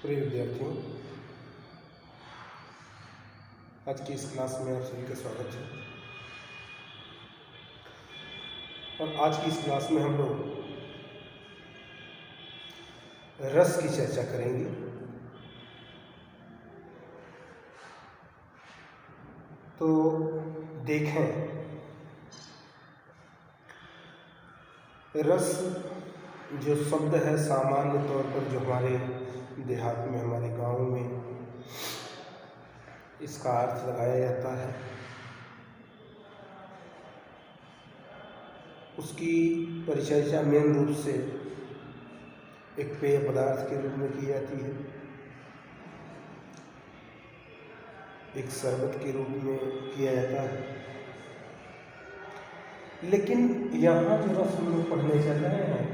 प्रिय विद्यार्थियों, आज की इस क्लास में आप सभी का स्वागत है। और आज की इस क्लास में हम लोग रस की चर्चा करेंगे। तो देखें, रस जो शब्द है सामान्य तौर पर जो हमारे देहात में, हमारे गांव में इसका अर्थ लगाया जाता है, उसकी परिचर्चा मेन रूप से एक पेय पदार्थ के रूप में की जाती है, एक शरबत के रूप में किया जाता है। लेकिन यहाँ जो रस हम लोग पढ़ने चल रहे हैं,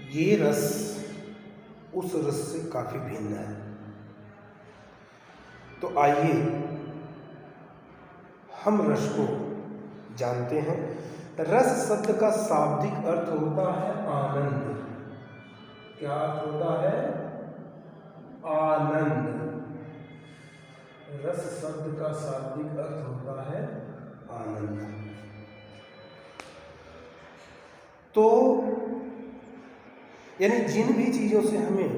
ये रस उस रस से काफ़ी भिन्न है। तो आइए हम रस को जानते हैं। रस शब्द का शाब्दिक अर्थ होता है आनंद। क्या अर्थ होता है? आनंद। रस शब्द का शाब्दिक अर्थ होता है आनंद। तो यानी जिन भी चीज़ों से हमें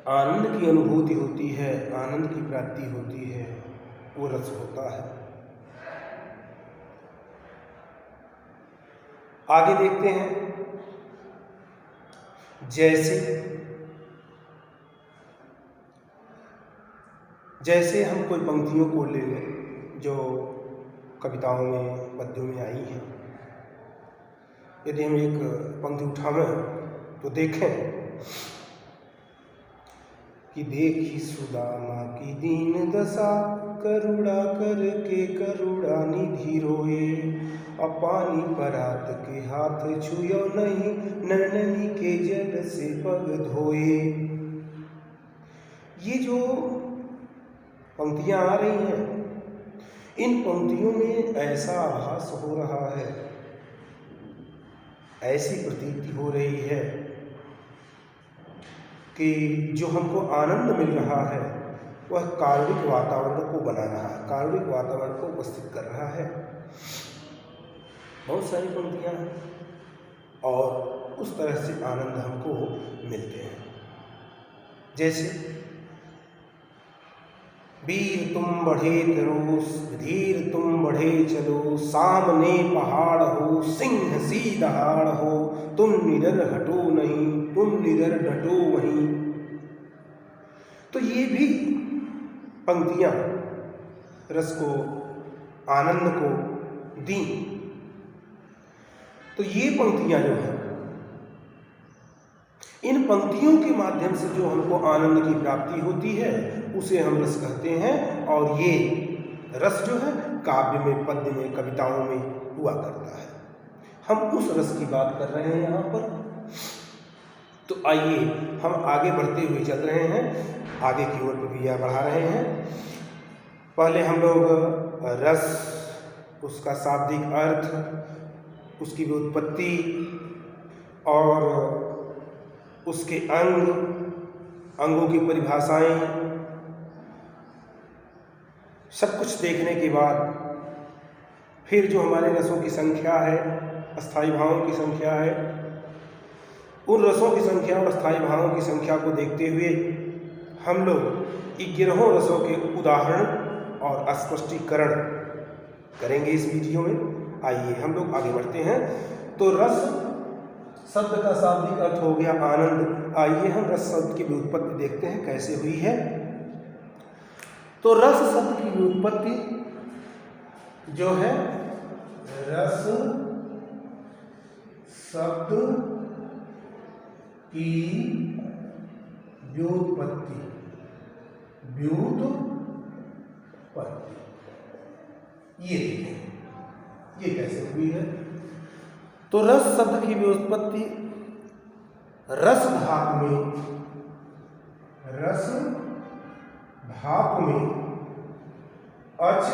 आनंद की अनुभूति होती है, आनंद की प्राप्ति होती है, वो रस होता है। आगे देखते हैं। जैसे हम कोई पंक्तियों को ले लें जो कविताओं में, पद्यों में आई हैं। यदि हम एक पंक्ति उठावें तो देखें कि देखी सुदामा की दीन दशा, करुणा करके करुणा निधि रोए, अपानी परात के हाथ छुयो नहीं, नैननी के जल से पग धोए। ये जो पंक्तियां आ रही हैं, इन पंक्तियों में ऐसा आभास हो रहा है, ऐसी प्रतीति हो रही है कि जो हमको आनंद मिल रहा है वह कारुणिक वातावरण को बना रहा है, कारुणिक वातावरण को उपस्थित कर रहा है। बहुत सारी पंक्तियां हैं और उस तरह से आनंद हमको मिलते हैं। जैसे वीर तुम बढ़े तरो, धीर तुम बढ़े चलो, सामने पहाड़ हो, सिंह सी दहाड़ हो, तुम निडर हटो नहीं, तुम निडर डटो वहीं। तो ये भी पंक्तियां रस को, आनंद को दी। तो ये पंक्तियां जो है, इन पंक्तियों के माध्यम से जो हमको आनंद की प्राप्ति होती है उसे हम रस कहते हैं। और ये रस जो है काव्य में, पद्य में, कविताओं में हुआ करता है। हम उस रस की बात कर रहे हैं यहाँ पर। तो आइए हम आगे बढ़ते हुए चल रहे हैं, आगे की ओर प्रक्रिया बढ़ा रहे हैं। पहले हम लोग रस, उसका शाब्दिक अर्थ, उसकी व्युत्पत्ति और उसके अंगों की परिभाषाएं, सब कुछ देखने के बाद फिर जो हमारे रसों की संख्या है, अस्थायी भावों की संख्या है, उन रसों की संख्या और अस्थायी भावों की संख्या को देखते हुए हम लोग 11 रसों के उदाहरण और स्पष्टीकरण करेंगे इस वीडियो में। आइए हम लोग आगे बढ़ते हैं। तो रस शब्द का शाब्दिक अर्थ हो गया आनंद। आइए हम रस शब्द की व्युत्पत्ति देखते हैं कैसे हुई है। तो रस शब्द की व्युत्पत्ति जो है, रस शब्द की व्युत्पत्ति, ये देखें ये कैसे हुई है। तो रस शब्द की व्युत्पत्ति रस धातु में, रस धातु में अच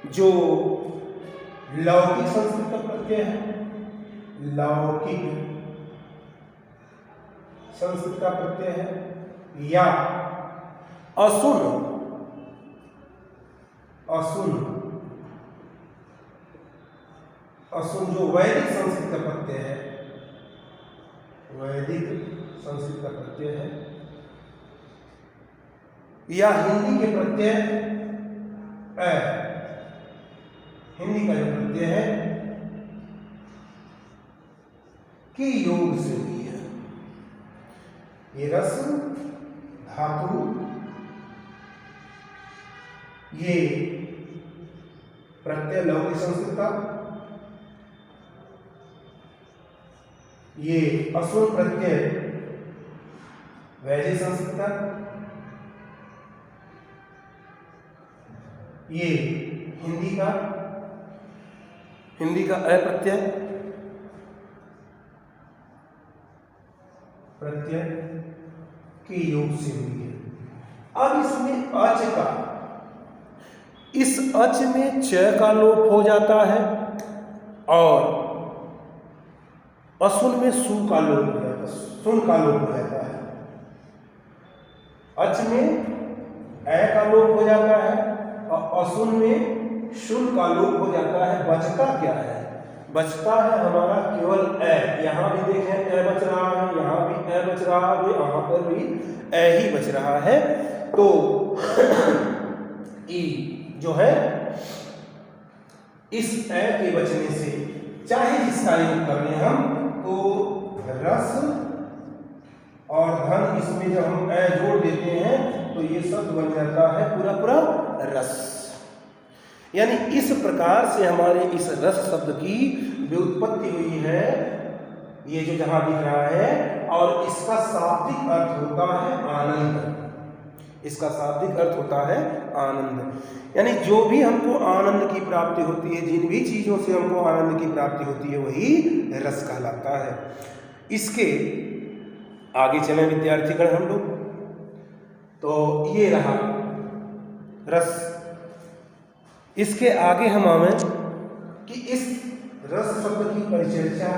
जो लौकिक संस्कृत का प्रत्यय है, लौकिक संस्कृत का प्रत्यय है, या असुन, असुन, असुन जो वैदिक संस्कृत का प्रत्यय है, वैदिक संस्कृत का प्रत्यय है, या हिंदी के प्रत्यय हिंदी का जो प्रत्यय है कि योग से हुई है। ये रस धातु, ये प्रत्यय लौकिक संस्कृत का, ये असुर प्रत्यय वैदिक संस्कृत का, ये हिंदी का अप्रत्यय प्रत्यय के योग से हुई है। अब इसमें अच का, इस अच में च का लोप हो जाता है और असुन में सु का लोप हो जाता है, सुन का लोप हो जाता है। अच में ए का लोप हो जाता है और असुन में शुन का लोप हो जाता है। बचता क्या है? बचता है हमारा केवल ए। यहां भी देखें ए बच रहा है, यहां भी ए बच रहा है, यहां पर भी ए ही बच रहा है। तो ई जो है इस ए के बचने से चाहे जिसका योग कर लें हम, तो रस और धन, इसमें जब हम ए जोड़ देते हैं तो ये शब्द बन जाता है पूरा पूरा रस। यानी इस प्रकार से हमारे इस रस शब्द की व्युत्पत्ति हुई है, ये जो जहां दिख रहा है, और इसका शाब्दिक अर्थ होता है आनंद। इसका शाब्दिक अर्थ होता है आनंद। यानी जो भी हमको आनंद की प्राप्ति होती है, जिन भी चीजों से हमको आनंद की प्राप्ति होती है, वही रस कहलाता है। इसके आगे चलें विद्यार्थीगण हम लोग, तो ये रहा रस। इसके आगे हम आवे कि इस रस शब्द की परिचर्चा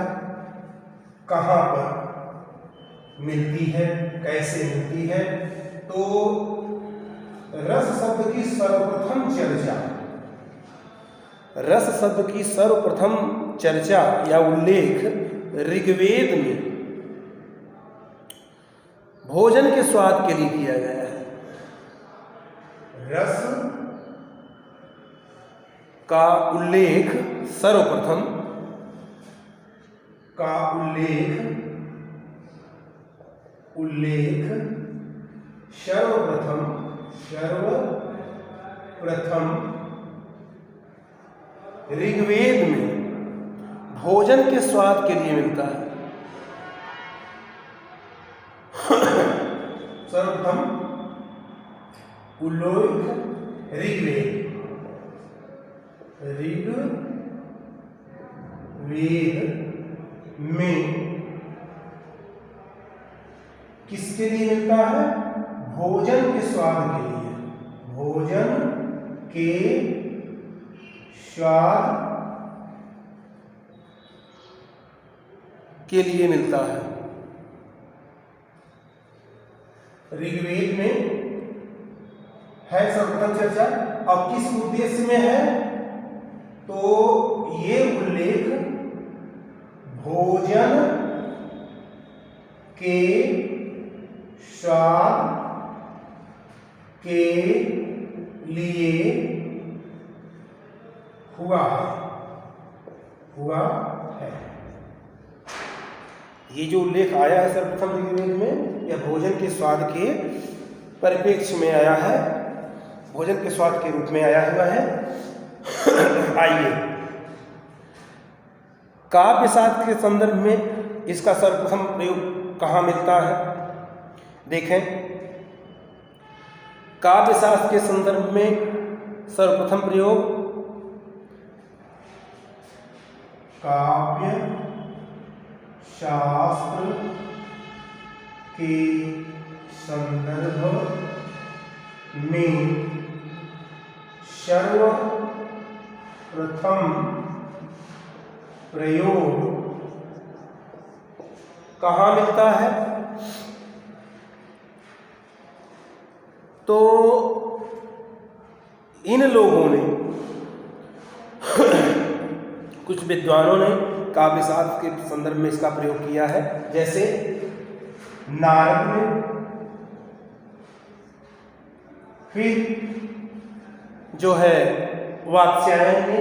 कहाँ पर मिलती है, कैसे मिलती है। तो रस शब्द की सर्वप्रथम चर्चा, रस शब्द की सर्वप्रथम चर्चा या उल्लेख ऋग्वेद में भोजन के स्वाद के लिए किया गया है। रस का उल्लेख सर्वप्रथम सर्वप्रथम ऋग्वेद में भोजन के स्वाद के लिए मिलता है। सर्वप्रथम उल्लेख ऋग्वेद में किसके लिए मिलता है? भोजन के स्वाद के लिए। भोजन के स्वाद के लिए मिलता है। ऋग्वेद में है सर्वप्रथम चर्चा। अब किस उद्देश्य में है? तो ये उल्लेख भोजन के स्वाद के लिए हुआ है। ये जो उल्लेख आया है सर्वप्रथम ऋग्वेद में, यह भोजन के स्वाद के परिप्रेक्ष्य में आया है, भोजन के स्वाद के रूप में आया हुआ है। आइए काव्य शास्त्र के संदर्भ में इसका सर्वप्रथम प्रयोग कहाँ मिलता है देखें। काव्य शास्त्र के संदर्भ में सर्वप्रथम प्रयोग काव्य शास्त्र के संदर्भ में सर्वप्रथम प्रयोग कहाँ मिलता है? तो इन लोगों ने कुछ विद्वानों ने काव्य शास्त्र के संदर्भ में इसका प्रयोग किया है, जैसे नारद ने, फिर जो है वात्स्यायन ने,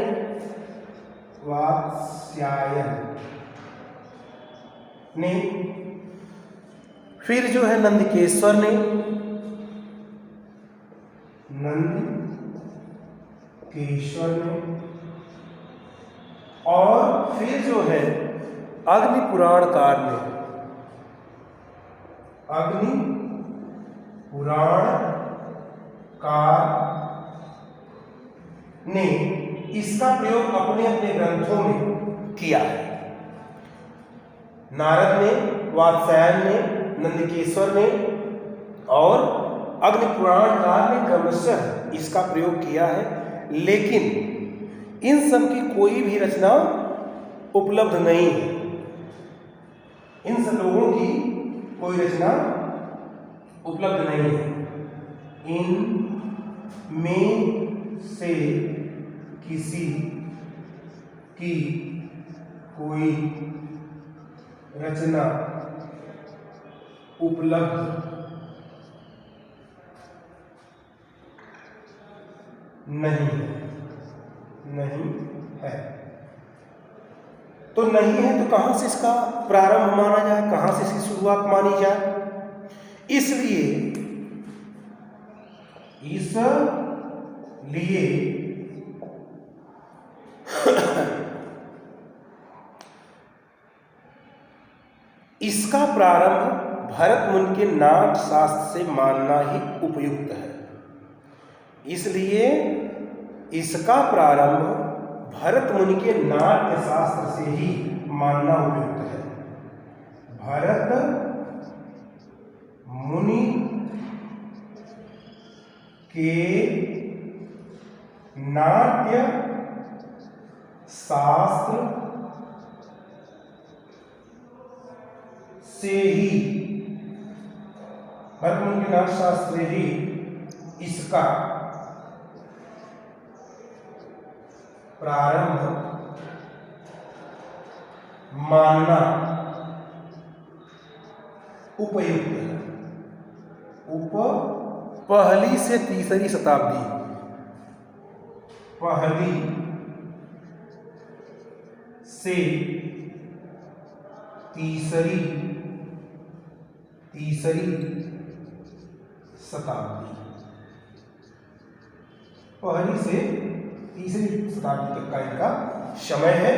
फिर जो है नंदकेश्वर ने, और फिर जो है अग्नि पुराणकार ने इसका प्रयोग अपने अपने ग्रंथों में किया है। नारद ने, वात्स्यायन ने, नंदकेश्वर ने और अग्नि पुराणकार ने क्रमशः इसका प्रयोग किया है, लेकिन इन सब की कोई भी रचना उपलब्ध नहीं है। इन सब लोगों की कोई रचना उपलब्ध नहीं है। इन में से किसी की कोई रचना उपलब्ध नहीं है। तो नहीं है तो कहाँ से इसका प्रारंभ माना जाए, कहाँ से इसकी शुरुआत मानी जाए? इसलिए इसका प्रारंभ भरत मुनि के नाट्य शास्त्र से मानना ही उपयुक्त है। इसलिए इसका प्रारंभ भरत मुनि के नाट्य शास्त्र से ही मानना उपयुक्त है। भरत मुनि के नाट्य शास्त्र से ही, भरत मुनि के नाट्य शास्त्र से ही इसका प्रारंभ मानना उपयुक्त है। पहली से तीसरी शताब्दी, पहली से तीसरी शताब्दी, पहली से तीसरी शताब्दी तक का इनका समय है।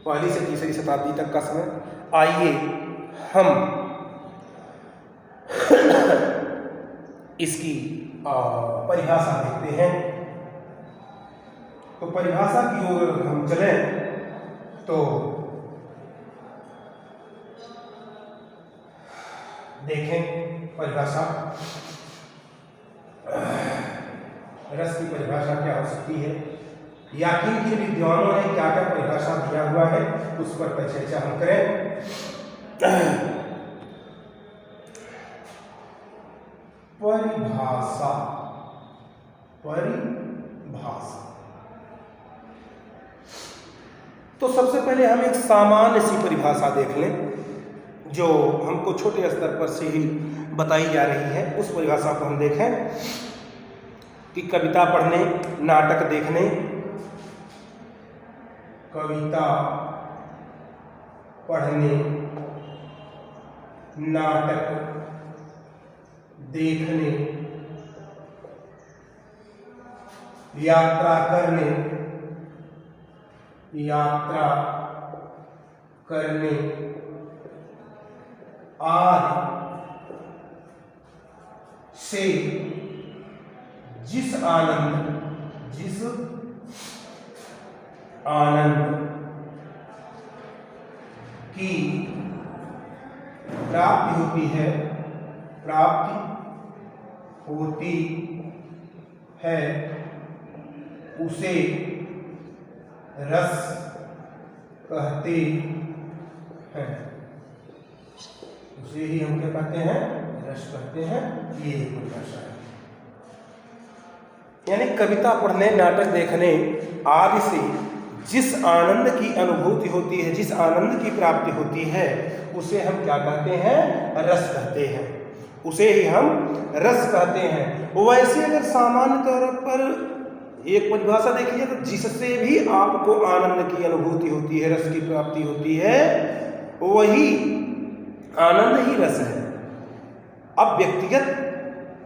पहली से तीसरी शताब्दी तक का समय। आइए हम इसकी परिभाषा देखते हैं। तो परिभाषा की ओर हम चलें तो देखें परिभाषा, रस की परिभाषा क्या हो सकती है, या किन किन विद्वानों ने क्या क्या परिभाषा दिया हुआ है, उस पर चर्चा हम करें। परिभाषा तो सबसे पहले हम एक सामान्य सी परिभाषा देख लें जो हमको छोटे स्तर पर से ही बताई जा रही है। उस परिभाषा को हम देखें कि कविता पढ़ने, नाटक देखने, कविता पढ़ने, नाटक देखने, यात्रा करने आदि से जिस आनंद की प्राप्ति होती है उसे रस कहते हैं, उसे ही हम क्या कहते हैं, रस कहते हैं। ये एक परिभाषा है। यानी कविता पढ़ने, नाटक देखने आदि से जिस आनंद की अनुभूति होती है, जिस आनंद की प्राप्ति होती है, उसे हम क्या कहते हैं, रस कहते हैं। उसे ही हम रस कहते हैं। वैसे अगर सामान्य तौर पर एक परिभाषा देखिए तो जिससे भी आपको आनंद की अनुभूति होती है, रस की प्राप्ति होती है, वही आनंद ही रस है। अब व्यक्तिगत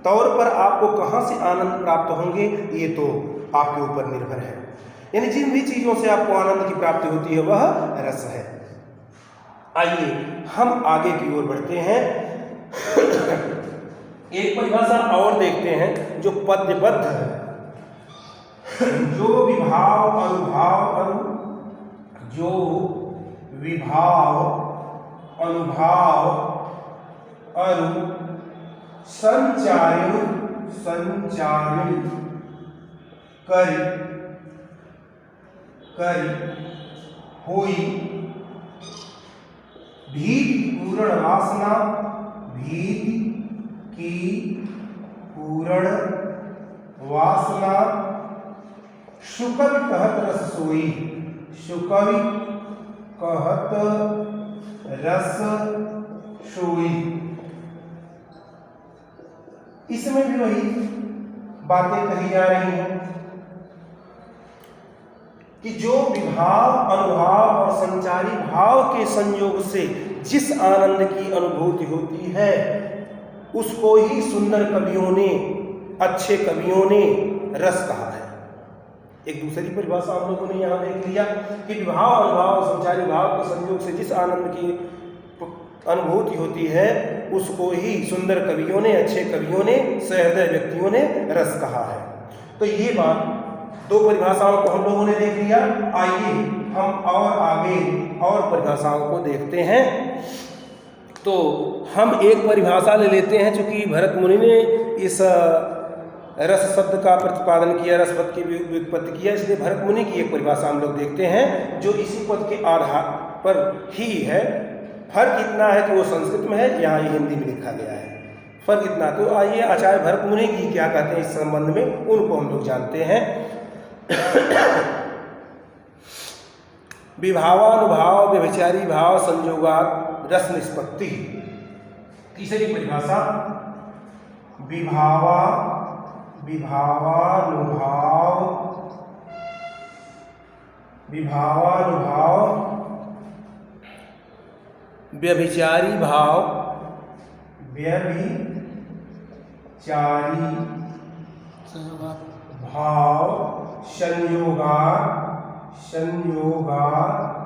तौर पर आपको कहाँ से आनंद प्राप्त होंगे, ये तो आपके ऊपर निर्भर है। यानी जिन भी चीज़ों से आपको आनंद की प्राप्ति होती है वह रस है। आइए हम आगे की ओर बढ़ते हैं। एक परिभाषा और देखते हैं जो पद्यबद्ध है। जो विभाव अनुभाव अरु संचारित करि होई भीति पूर्ण वासना शुकवि कहत रस सोई, शुकवि कहत रस सोई। इसमें भी वही बातें कही जा रही हैं कि जो विभाव, अनुभाव और संचारी भाव के संयोग से जिस आनंद की अनुभूति होती है, उसको ही सुंदर कवियों ने, अच्छे कवियों ने रस कहा है। एक दूसरी परिभाषा हम लोगों ने यहाँ देख लिया कि विभाव, अनुभाव और संचारी भाव के संयोग से जिस आनंद की अनुभूति होती है, उसको ही सुंदर कवियों ने, अच्छे कवियों ने, सहृदय व्यक्तियों ने रस कहा है। तो ये बात, दो परिभाषाओं को हम लोगों ने देख लिया। आइए हम और आगे और परिभाषाओं को देखते हैं। तो हम एक परिभाषा ले लेते हैं, चूंकि भरत मुनि ने इस रस शब्द का प्रतिपादन किया, रस पद की व्युत्पत्ति किया, इसलिए भरत मुनि की एक परिभाषा हम लोग देखते हैं जो इसी पद के आधार पर ही है। फर्क इतना है कि वो संस्कृत में है, यहाँ ये हिंदी में लिखा गया है। फर्क इतना। तो आइए आचार्य भरत मुनि की क्या कहते हैं इस संबंध में, उनको हम लोग जानते हैं। विभावानुभाव व्यभिचारी भाव संयोगात् रस निष्पत्ति। तीसरी परिभाषा विभावानुभाव व्यभिचारी भाव संयोगात्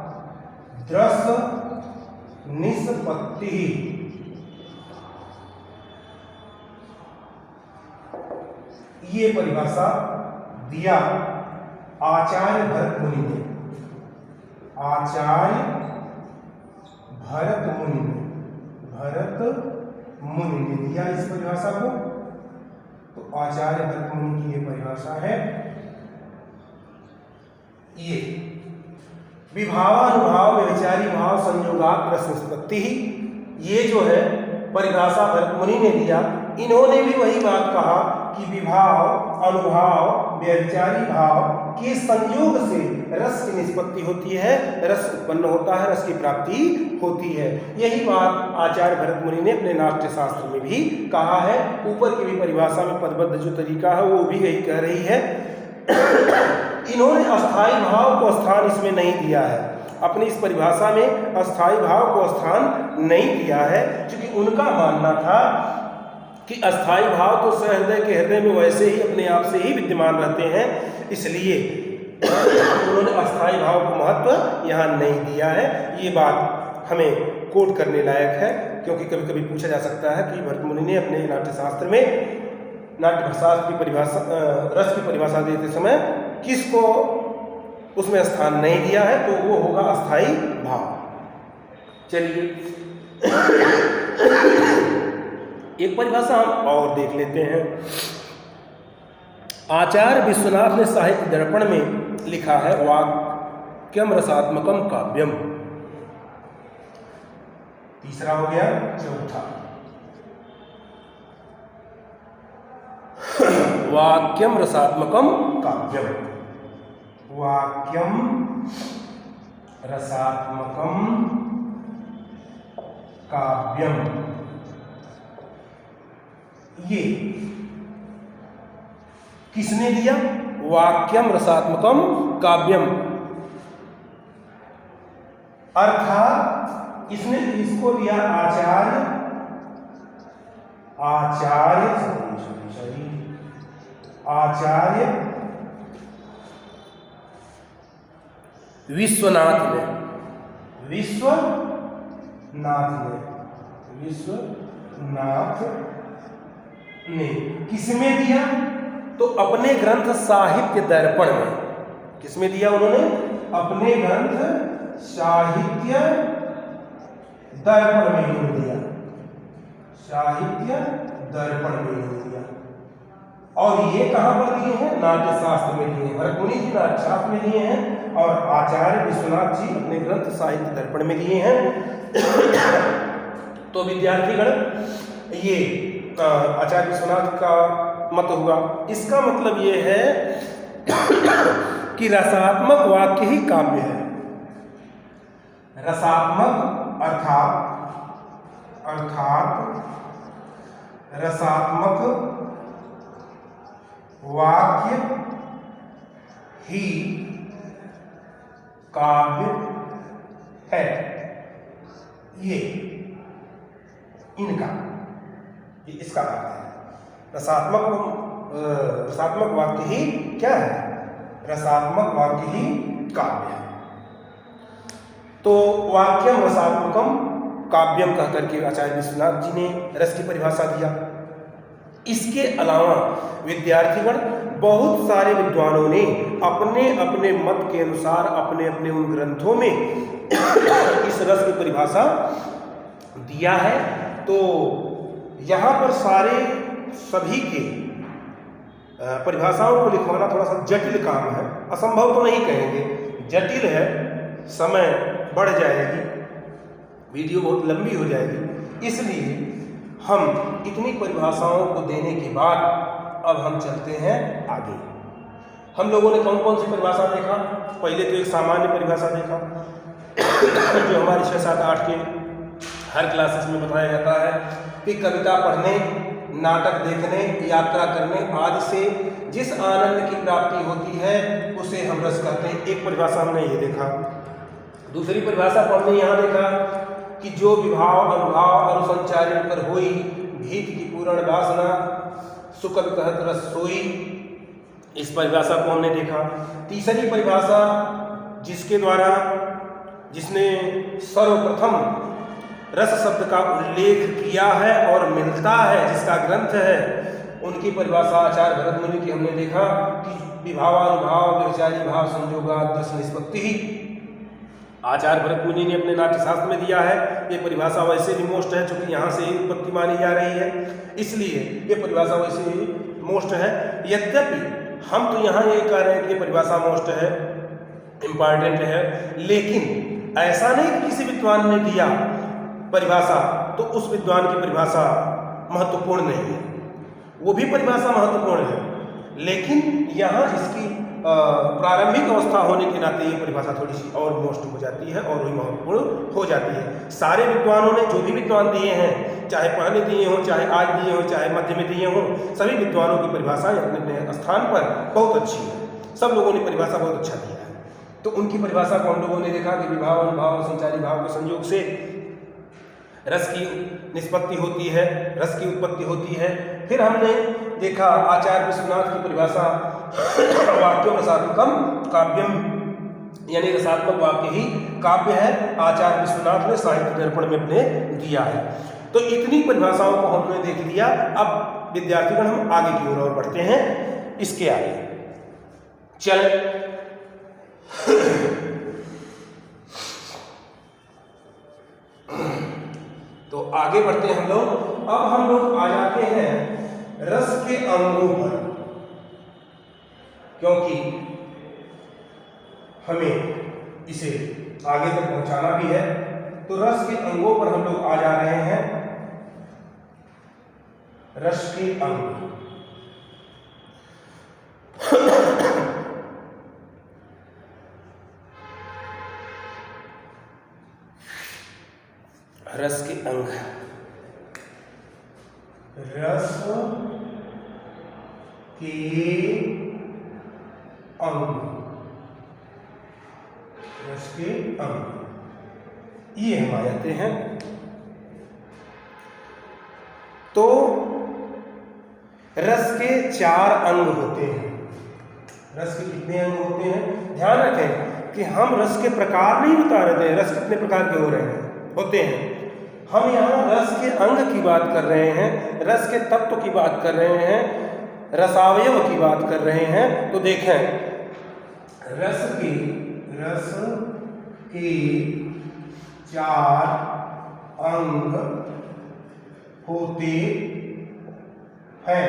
रस निष्पत्ति। ये परिभाषा दिया आचार्य भरत मुनि ने। आचार्य भरत मुनि ने दिया इस परिभाषा को। तो आचार्य भरत मुनि की ये परिभाषा है। ये विभावानुभाव व्यभिचारी भाव संयोगात् रस निष्पत्ति, ये जो है परिभाषा भरत मुनि ने दिया। इन्होंने भी वही बात कहा कि विभाव, अनुभाव, व्यभिचारी भाव के संयोग से रस की निष्पत्ति होती है, रस उत्पन्न होता है, रस की प्राप्ति होती है। यही बात आचार्य भरत मुनि ने अपने नाट्य शास्त्र में भी कहा है। ऊपर की भी परिभाषा में पदबद्ध जो तरीका है वो भी यही कह रही है। इन्होंने अस्थाई भाव को स्थान इसमें नहीं दिया है, अपनी इस परिभाषा में अस्थाई भाव को स्थान नहीं दिया है, क्योंकि उनका मानना था कि अस्थाई भाव तो सहृदय के हृदय में वैसे ही अपने आप से ही विद्यमान रहते हैं, इसलिए उन्होंने अस्थाई भाव को महत्व यहाँ नहीं दिया है। ये बात हमें कोट करने लायक है, क्योंकि कभी कभी पूछा जा सकता है कि भरत मुनि ने अपने नाट्यशास्त्र में, नाट्यशास्त्र की परिभाषा, रस की परिभाषा देते समय किसको उसमें स्थान नहीं दिया है, तो वो होगा अस्थाई भाव। चलिए एक परिभाषा हम और देख लेते हैं। आचार्य विश्वनाथ ने साहित्य दर्पण में लिखा है, वाक्यम रसात्मकम काव्यम। तीसरा हो गया। चौथा, वाक्यम रसात्मकम काव्यम। वाक्यम रसात्मकम काव्यम, ये किसने दिया? वाक्यम रसात्मकम काव्यम, अर्थात इसको दिया आचार्य विश्वनाथ ने किसमें दिया? तो अपने ग्रंथ साहित्य दर्पण में। किसमें दिया उन्होंने? अपने ग्रंथ साहित्य दर्पण में इन्होंने दिया। साहित्य दर्पण में इन्होंने दिया। और ये कहां पर दिए हैं? नाट्य शास्त्र में दिए हैं। भरतमुनि जी नाट्य शास्त्र में दिए हैं और आचार्य विश्वनाथ जी अपने ग्रंथ साहित्य दर्पण में दिए हैं। तो विद्यार्थीगण, ये आचार्य विश्वनाथ का मत हुआ। इसका मतलब ये है कि रसात्मक वाक्य ही काव्य है। रसात्मक अर्थात रसात्मक वाक्य ही काव्य है। ये इसका अर्थ है। रसात्मक वाक्य ही क्या है? रसात्मक वाक्य ही काव्य है। तो वाक्यम रसात्मकम काव्यम कह करके आचार्य विश्वनाथ जी ने रस की परिभाषा दिया। इसके अलावा विद्यार्थीगण, बहुत सारे विद्वानों ने अपने अपने मत के अनुसार अपने अपने उन ग्रंथों में इस रस की परिभाषा दिया है। तो यहाँ पर सभी के परिभाषाओं को लिखवाना थोड़ा सा जटिल काम है। असंभव तो नहीं कहेंगे, जटिल है। समय बढ़ जाएगी, वीडियो बहुत लंबी हो जाएगी। इसलिए हम इतनी परिभाषाओं को देने के बाद अब हम चलते हैं आगे। हम लोगों ने कौन कौन सी परिभाषा देखा? पहले तो एक सामान्य परिभाषा देखा जो हमारे 6, 7, 8 के हर क्लासेस में बताया जाता है कि कविता पढ़ने, नाटक देखने, यात्रा करने आदि से जिस आनंद की प्राप्ति होती है उसे हम रस कहते हैं। एक परिभाषा हमने ये देखा। दूसरी परिभाषा को हमने यहाँ देखा कि जो विभाव अनुभाव अनुसंचारित कर होई, भीत की पूर्ण वासना सुकल कहत रस सोई। इस परिभाषा को हमने देखा। तीसरी परिभाषा जिसने सर्वप्रथम रस शब्द का उल्लेख किया है और मिलता है, जिसका ग्रंथ है, उनकी परिभाषा आचार्य भरतमुनि की हमने देखा कि विभावानुभाव व्यभिचारी भाव संयोगात् रस निष्पत्ति ही। आचार्य भरतमुनि ने अपने नाट्य शास्त्र में दिया है। ये परिभाषा वैसे भी मोस्ट है, क्योंकि यहाँ से ही उत्पत्ति मानी जा रही है, इसलिए ये परिभाषा वैसे ही मोस्ट है। यद्यपि हम तो यहाँ ये कह रहे हैं कि ये परिभाषा मोस्ट है, इम्पॉर्टेंट है, लेकिन ऐसा नहीं कि किसी विद्वान ने दिया परिभाषा तो उस विद्वान की परिभाषा महत्वपूर्ण नहीं है। वो भी परिभाषा महत्वपूर्ण है, लेकिन यहाँ इसकी प्रारंभिक अवस्था होने के नाते ये परिभाषा थोड़ी सी और मोस्ट हो जाती है और वही महत्वपूर्ण हो जाती है। सारे विद्वानों ने, जो भी विद्वान दिए हैं, चाहे पहले दिए हों, चाहे आज दिए हों, चाहे मध्य में दिए हों, सभी विद्वानों की परिभाषा अपने अपने स्थान पर बहुत अच्छी है। सब लोगों ने परिभाषा बहुत अच्छा दिया है। तो उनकी परिभाषा को हम लोगों ने देखा कि विभाव अनुभाव संचारी भाव के संयोग से रस की निष्पत्ति होती है, रस की उत्पत्ति होती है। फिर हमने देखा आचार्य विश्वनाथ की परिभाषा वाक्यों रसात्मकम काव्यम, यानी रसात्मक वाक्य ही काव्य है। आचार्य विश्वनाथ ने साहित्य दर्पण में अपने दिया है। तो इतनी परिभाषाओं को हमने देख लिया। अब विद्यार्थीगण हम आगे की ओर बढ़ते हैं। इसके आगे चल तो आगे बढ़ते हैं हम लोग। अब हम लोग आ जाते हैं रस के अंगों पर, क्योंकि हमें इसे आगे तक पहुंचाना भी है। तो रस के अंगों पर हम लोग आ जा रहे हैं। रस के अंग, रस के अंग, रस के अंग, रस के अंग, ये हम आ जाते हैं। तो रस के 4 अंग होते हैं। रस के कितने अंग होते हैं? ध्यान रखें कि हम रस के प्रकार नहीं बता रहे थे, रस कितने प्रकार के हो रहे हैं, होते हैं। हम यहाँ रस के अंग की बात कर रहे हैं, रस के तत्व की बात कर रहे हैं, रसावयव की बात कर रहे हैं। तो देखें, रस के 4 अंग होते हैं।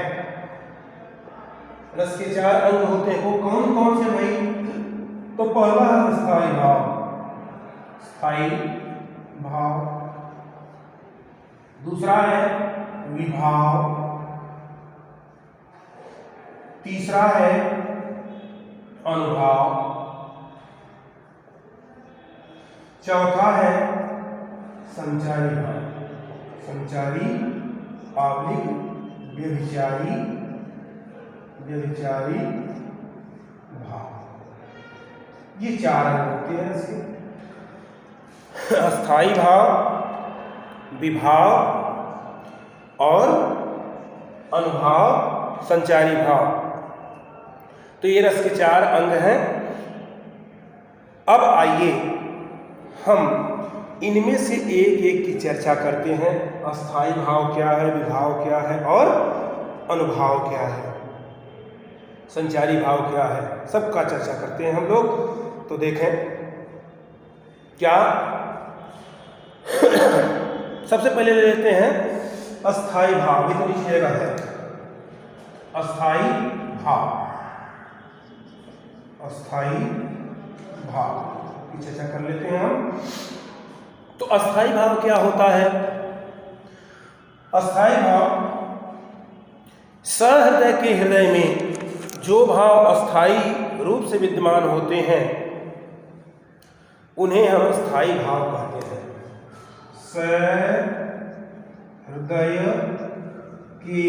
रस के 4 अंग होते हैं। वो कौन कौन से भाई? तो पहला है स्थायी भाव, स्थायी भाव। दूसरा है विभाव। तीसरा है अनुभाव। चौथा है संचारी भाव, संचारी पावलिक व्यभिचारी, व्यभिचारी भाव। ये 4 अंग होते हैं इसके। अस्थाई भाव, विभाव और अनुभाव, संचारी भाव। तो ये रस के 4 अंग हैं। अब आइए हम इनमें से एक एक की चर्चा करते हैं। अस्थाई भाव क्या है, विभाव क्या है और अनुभाव क्या है, संचारी भाव क्या है, सबका चर्चा करते हैं हम लोग। तो देखें क्या, सबसे पहले ले लेते हैं अस्थाई भाव। ये तो लिखिएगा है अस्थाई भाव, अस्थाई भाव की चर्चा कर लेते हैं हम। तो अस्थाई भाव क्या होता है? अस्थाई भाव सहृदय के हृदय में जो भाव अस्थाई रूप से विद्यमान होते हैं उन्हें हम अस्थाई भाव कहते हैं। सहृदय के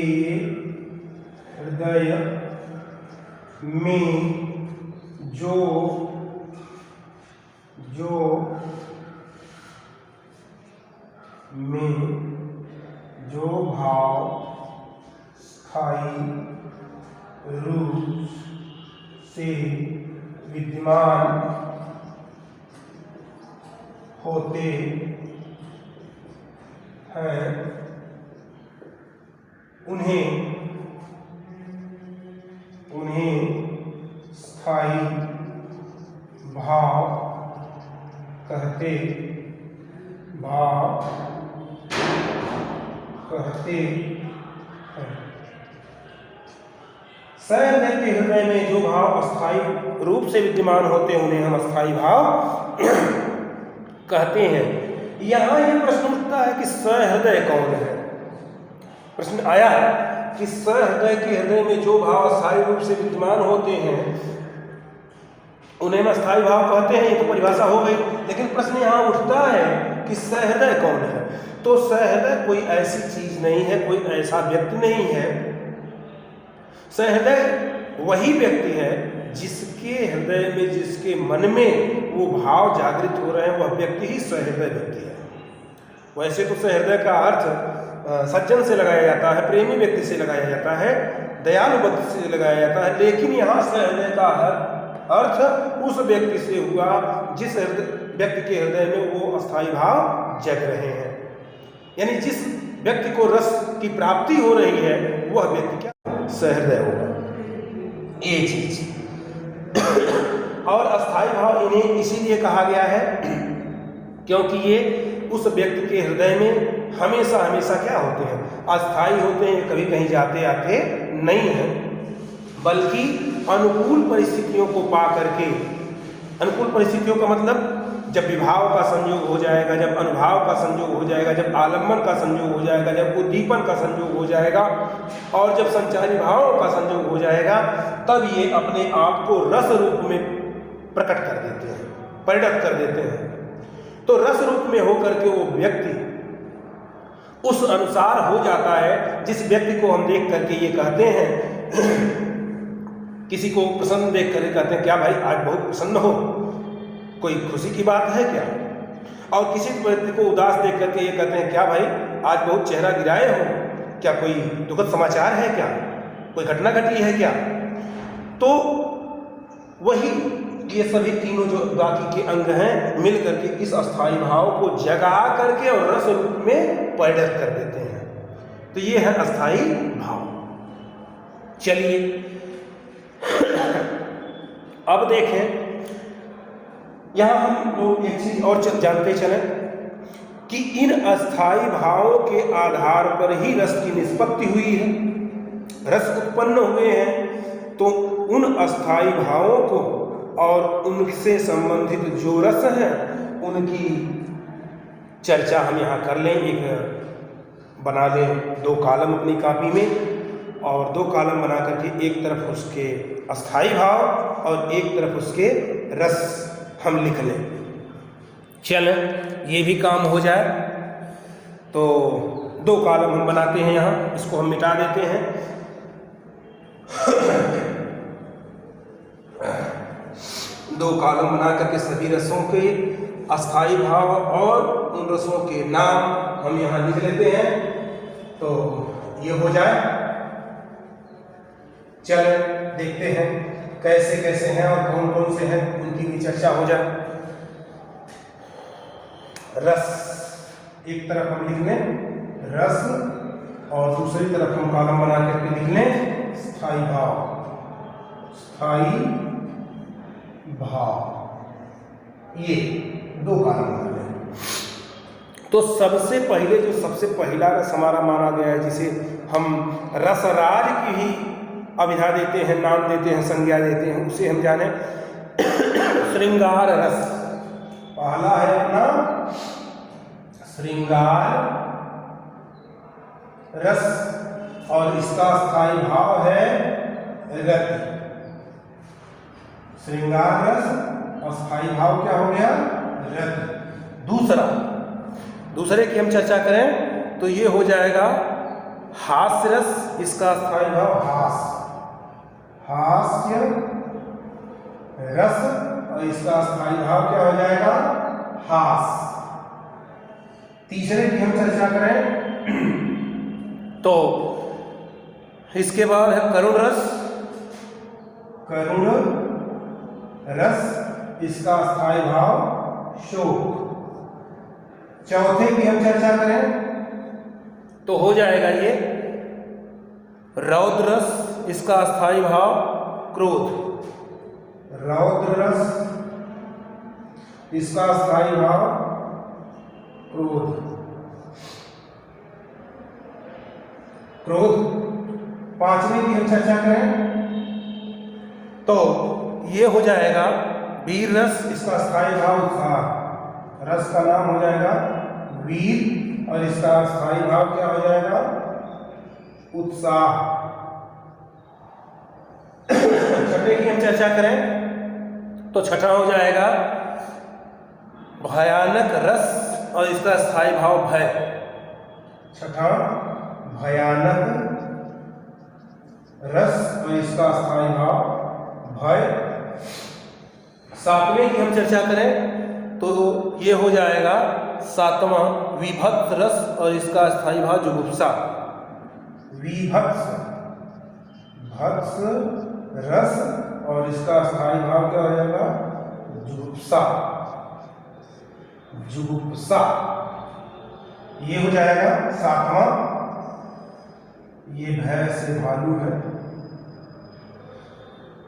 हृदय में जो भाव स्थायी रूप से विद्यमान होते हैं उन्हें स्थायी भाव कहते हैं। सहृदय के हृदय में जो भाव अस्थायी रूप से विद्यमान होते हैं उन्हें हम अस्थायी भाव कहते हैं। यहाँ ये प्रश्न उठता है कि सहृदय कौन है? प्रश्न आया कि सहृदय के हृदय में जो भाव अस्थायी रूप से विद्यमान होते हैं उन्हें हम अस्थायी भाव कहते हैं। ये तो परिभाषा हो गई, लेकिन प्रश्न यहाँ उठता है कि सहृदय कौन है? तो सहृदय कोई ऐसी चीज नहीं है, कोई ऐसा व्यक्ति नहीं है। सहृदय वही व्यक्ति है जिसके हृदय में, जिसके मन में वो भाव जागृत हो रहे हैं, वह व्यक्ति ही सहृदय व्यक्ति है। वैसे तो सहृदय का अर्थ सज्जन से लगाया जाता है, प्रेमी व्यक्ति से लगाया जाता है, दयालु व्यक्ति से लगाया जाता है, लेकिन यहाँ सहृदय का अर्थ उस व्यक्ति से हुआ जिस व्यक्ति के हृदय में वो अस्थायी भाव जग रहे हैं। यानी जिस व्यक्ति को रस की प्राप्ति हो रही है वह व्यक्ति क्या? सहृदय होगा। ये चीज और अस्थायी भाव इन्हें इसीलिए कहा गया है क्योंकि ये उस व्यक्ति के हृदय में हमेशा हमेशा क्या होते हैं? अस्थायी होते हैं, कभी कहीं जाते आते नहीं हैं, बल्कि अनुकूल परिस्थितियों को पा करके अनुकूल परिस्थितियों का मतलब जब विभाव का संयोग हो जाएगा, जब अनुभाव का संयोग हो जाएगा, जब आलम्बन का संयोग हो जाएगा, जब उद्दीपन का संयोग हो जाएगा और जब संचारी भावों का संयोग हो जाएगा, तब ये अपने आप को रस रूप में प्रकट कर देते हैं, परिणत कर देते हैं। तो रस रूप में होकर के वो व्यक्ति उस अनुसार हो जाता है जिस व्यक्ति को हम देख करके ये कहते हैं किसी को प्रसन्न देख कर कहते हैं क्या भाई आज बहुत प्रसन्न हो, कोई खुशी की बात है क्या? और किसी व्यक्ति को उदास देख करके ये कहते हैं क्या भाई आज बहुत चेहरा गिराए हो, क्या कोई दुखद समाचार है क्या, कोई घटना घटी है क्या? तो वही ये सभी तीनों जो बाकी के अंग हैं मिल करके इस अस्थाई भाव को जगा करके और रस रूप में परिणत कर देते हैं। तो ये है अस्थाई भाव। चलिए अब देखें, यहां हम लोग एक चीज और जानते चलें कि इन अस्थाई भावों के आधार पर ही रस की निष्पत्ति हुई है, रस उत्पन्न हुए हैं। तो उन अस्थाई भावों को और उनसे संबंधित जो रस हैं उनकी चर्चा हम यहाँ कर लें। एक बना लें 2 कॉलम अपनी कॉपी में और 2 कॉलम बना करके एक तरफ उसके अस्थाई भाव और एक तरफ उसके रस हम लिख लें। चलें ये भी काम हो जाए। तो 2 कॉलम हम बनाते हैं यहाँ, इसको हम मिटा देते हैं। 2 कॉलम बना करके सभी रसों के अस्थाई भाव और उन रसों के नाम हम यहाँ लिख लेते हैं। तो ये हो जाए। चलें देखते हैं कैसे कैसे हैं और कौन कौन से हैं, उनकी भी चर्चा हो जाए। रस एक तरफ हम लिख लें रस और दूसरी तरफ हम कॉलम बना करके लिख लें स्थाई भाव, स्थाई भाव। ये 2 कॉलम बना लें। तो सबसे पहले जो सबसे पहला रस हमारा माना गया है, जिसे हम रसराज की ही अभिधा देते हैं, नाम देते हैं, संज्ञा देते हैं, उसे हम जाने श्रृंगार रस। पहला है अपना श्रृंगार रस और इसका स्थाई भाव है रति। श्रृंगार रस और स्थाई भाव क्या हो गया? रति। दूसरे की हम चर्चा करें तो ये हो जाएगा हास्य रस, इसका स्थाई भाव हास्य रस और इसका स्थाई भाव क्या हो जाएगा? हास। तीसरे की हम चर्चा करें तो इसके बाद है करुण रस, करुण रस, इसका स्थाई भाव शोक। चौथे की हम चर्चा करें तो हो जाएगा ये रौद्र रस, इसका स्थाई भाव क्रोध। रौद्र रस, इसका स्थाई भाव क्रोध। पांचवी की हम चर्चा करें तो ये हो जाएगा वीर रस, इसका स्थाई भाव उत्साह। रस का नाम हो जाएगा वीर और इसका स्थाई भाव क्या हो जाएगा? उत्साह। छठे की हम चर्चा करें तो छठा हो जाएगा भयानक रस और इसका स्थाई भाव भय। छठा भयानक रस और इसका स्थाई भाव भय। सातवें की हम चर्चा करें तो ये हो जाएगा सातवां विभत्स रस और इसका स्थाई भाव जुगुप्सा। विभत्स भत्स रस और इसका स्थाई भाव क्या हो जाएगा? जुगुप्सा। जुगुप्सा ये हो जाएगा सातवां। ये भय से भालू है।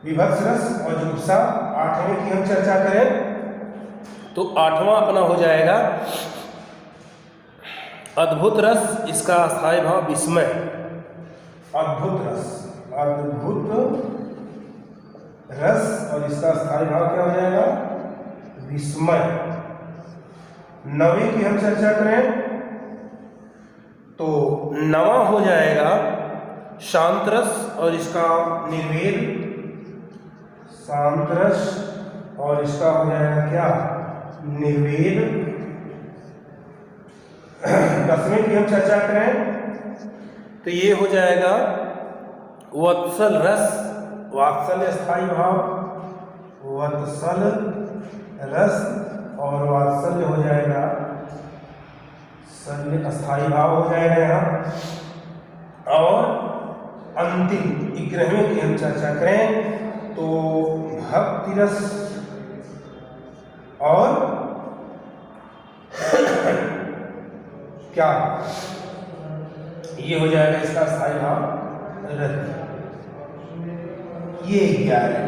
विभत्स रस और जुगुप्सा। आठवें की हम चर्चा करें तो आठवां अपना हो जाएगा अद्भुत रस, इसका स्थाई भाव विस्मय। अद्भुत रस, अद्भुत रस और इसका स्थाई भाव क्या हो जाएगा? विस्मय। नवे की हम चर्चा करें तो नवा हो जाएगा शांत रस और इसका निर्वेद, शांत रस और इसका हो जाएगा क्या, निर्वेद। दसवें की हम चर्चा करें तो ये हो जाएगा वत्सल रस, वात्सल्य स्थायी भाव, वत्सल रस और वात्सल्य हो जाएगा सल्य अस्थायी भाव हो जाएगा यहाँ। और अंतिम 11वें की हम चर्चा करें तो भक्ति रस और क्या, ये हो जाएगा इसका स्थायी भाव रति। ये 11,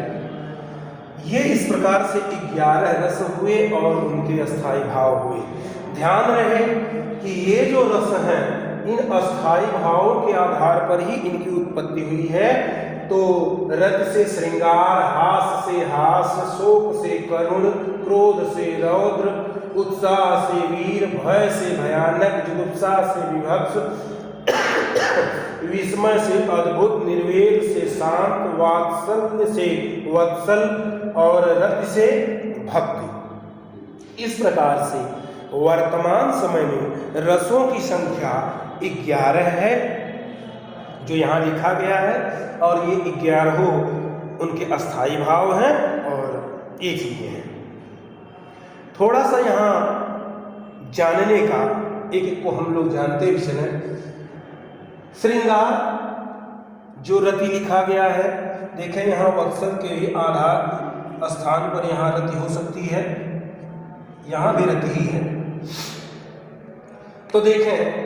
ये इस प्रकार से 11 रस हुए और उनके अस्थायी भाव हुए। ध्यान रहे कि ये जो रस हैं इन अस्थायी भावों के आधार पर ही इनकी उत्पत्ति हुई है। तो रत से श्रृंगार, हास से हास, शोक से करुण, क्रोध से रौद्र, उत्साह से वीर, भय से भयानक, जुगुप्सा से विभत्स, विस्मय से अद्भुत, निर्वेद से शांत, वात्सल्य से वत्सल और रति से भक्ति। इस प्रकार से वर्तमान समय में रसों की संख्या 11 है जो यहाँ लिखा गया है, और ये 11 उनके अस्थायी भाव हैं और एक ही हैं। थोड़ा सा यहाँ जानने का, एक एक को हम लोग जानते भी चलें। श्रृंगार जो रति लिखा गया है, देखें यहाँ वत्सल के भी आधार स्थान पर यहाँ रति हो सकती है, यहाँ भी रति ही है। तो देखें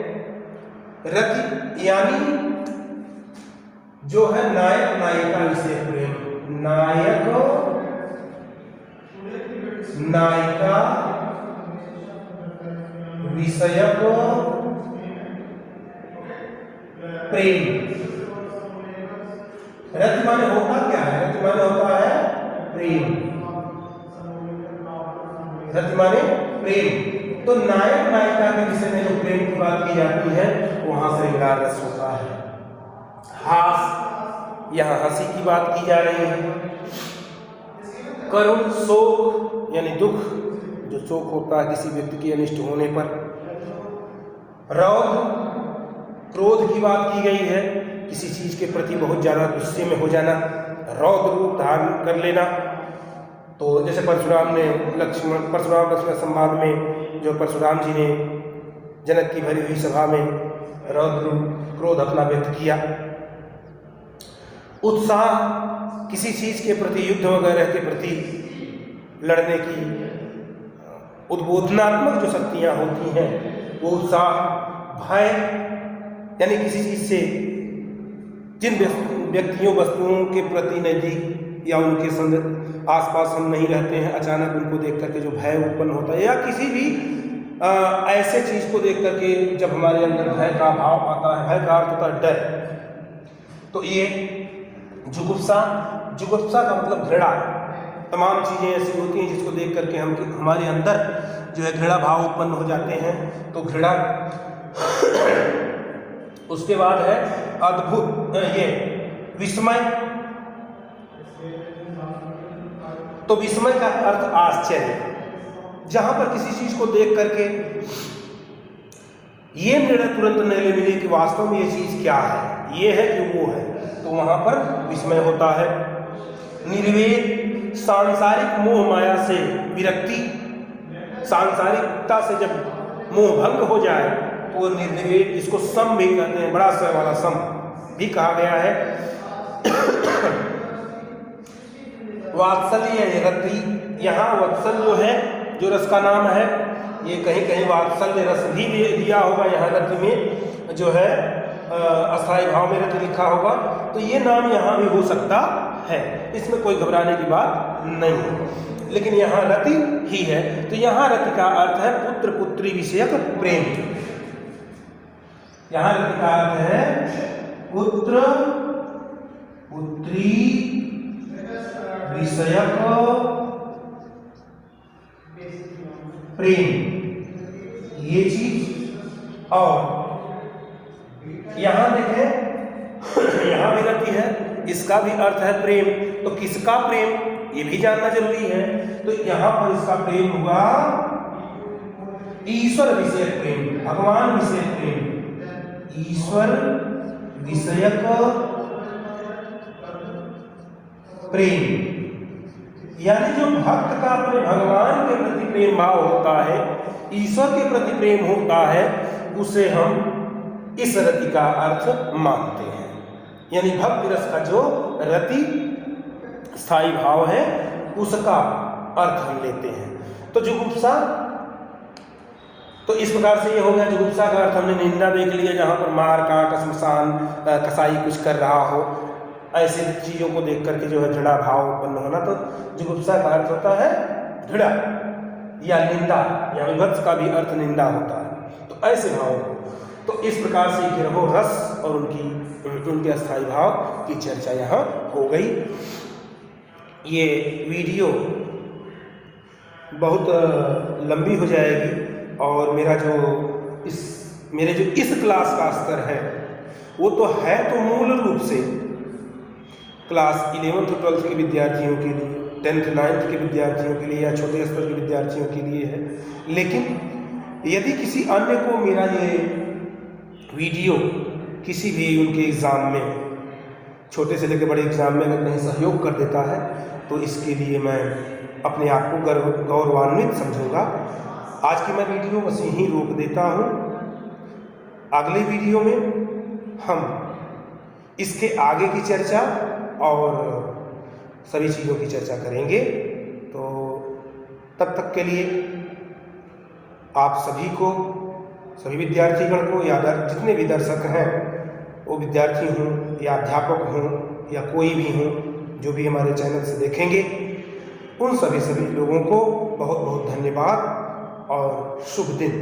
रति यानी जो है नायक नायिका विषय प्रेम, नायक नायिका विषयक प्रेम। रति माने होता क्या है, रति माने होता है प्रेम, रति माने प्रेम। तो नायक नायिका के विषय में जो प्रेम की बात की जाती है वहां श्रृंगार रस होता है। हास, यहाँ हंसी की बात की जा रही है। करुण, शोक यानी दुख, जो शोक होता है किसी व्यक्ति के अनिष्ट होने पर। रौद्र, क्रोध की बात की गई है, किसी चीज के प्रति बहुत ज्यादा गुस्से में हो जाना, रौद्र रूप धारण कर लेना। तो जैसे परशुराम लक्ष्मण संवाद में जो परशुराम जी ने जनक की भरी हुई सभा में रौद्र क्रोध अपना व्यक्त किया। उत्साह, किसी चीज के प्रति, युद्ध वगैरह के प्रति लड़ने की उद्बोधनात्मक जो शक्तियां होती हैं वो उत्साह। भय यानी किसी चीज से, जिन व्यक्तियों वस्तुओं के प्रति नजदीक या उनके संग आसपास हम नहीं रहते हैं, अचानक उनको देख करके जो भय उत्पन्न होता है, या किसी भी ऐसे चीज को देख करके जब हमारे अंदर भय का भाव आता है, भय का अर्थ होता है डर। तो ये जुगुप्सा, जुगुप्सा का मतलब घृणा। तमाम चीज़ें ऐसी होती हैं जिसको देख करके हमारे अंदर जो है घृणा भाव उत्पन्न हो जाते हैं, तो घृणा। उसके बाद है अद्भुत, ये विस्मय। तो विस्मय का अर्थ आश्चर्य, जहां पर किसी चीज को देख करके ये निर्णय तुरंत न ले मिले कि वास्तव में ये चीज क्या है, ये है कि वो है, तो वहां पर विस्मय होता है। निर्वेद, सांसारिक मोह माया से विरक्ति, सांसारिकता से जब मोह भंग हो जाए तो निर्वेद, इसको सम भी कहते हैं, बड़ा स वाला सम भी कहा गया है। वात्सल्य या रति, यहाँ वत्सल जो है, जो रस का नाम है, ये कहीं कहीं वात्सल्य रस भी दिया होगा, यहाँ रति में जो है अस्थायी भाव में रति लिखा होगा, तो ये नाम यहाँ भी हो सकता है, इसमें कोई घबराने की बात नहीं है, लेकिन यहाँ रति ही है। तो यहाँ रति का अर्थ है पुत्र पुत्री विषयक प्रेम। यहाँ रति का अर्थ है पुत्र पुत्री विषयक प्रेम, ये चीज। और यहां देखें, यहां भी रति है, इसका भी अर्थ है प्रेम। तो किसका प्रेम, ये भी जानना जरूरी है। तो यहां पर इसका प्रेम हुआ ईश्वर विषयक प्रेम, भगवान विषयक प्रेम, ईश्वर विषयक प्रेम। यानी जो भक्त का अपने भगवान के प्रति प्रेम भाव होता है, ईश्वर के प्रति प्रेम होता है, उसे हम इस रति का अर्थ मानते हैं। यानी भक्ति रस का जो रति स्थायी भाव है उसका अर्थ हम लेते हैं। तो जुगुप्सा, तो इस प्रकार से ये हो गया। जुगुप्सा का अर्थ हमने निंदा देख लिया, जहाँ पर मार काट, श्मशान, कसाई कुछ कर रहा हो, ऐसे चीज़ों को देख करके जो है घृणा भाव उत्पन्न होना। तो जुगुप्सा का अर्थ होता है घृणा या निंदा, या विभत्स का भी अर्थ निंदा होता है। तो ऐसे भाव को, तो इस प्रकार से गिरहो रस और उनके अस्थायी भाव की चर्चा यहाँ हो गई। ये वीडियो बहुत लंबी हो जाएगी और मेरे जो इस क्लास का स्तर है वो तो है तो मूल रूप से क्लास 11th और 12th के विद्यार्थियों के लिए, 10th 9th के विद्यार्थियों के लिए या छोटे स्तर के विद्यार्थियों के लिए है। लेकिन यदि किसी अन्य को मेरा ये वीडियो किसी भी उनके एग्ज़ाम में, छोटे से लेकर बड़े एग्ज़ाम में अगर कहीं सहयोग कर देता है तो इसके लिए मैं अपने आप को गौरवान्वित समझूंगा। आज की मैं वीडियो बस यहीं रोक देता हूँ। अगले वीडियो में हम इसके आगे की चर्चा और सभी चीज़ों की चर्चा करेंगे। तो तब तक के लिए आप सभी को, सभी विद्यार्थीगण को या जितने भी दर्शक हैं, वो विद्यार्थी हों या अध्यापक हों या कोई भी हों जो भी हमारे चैनल से देखेंगे, उन सभी लोगों को बहुत बहुत धन्यवाद और शुभ दिन।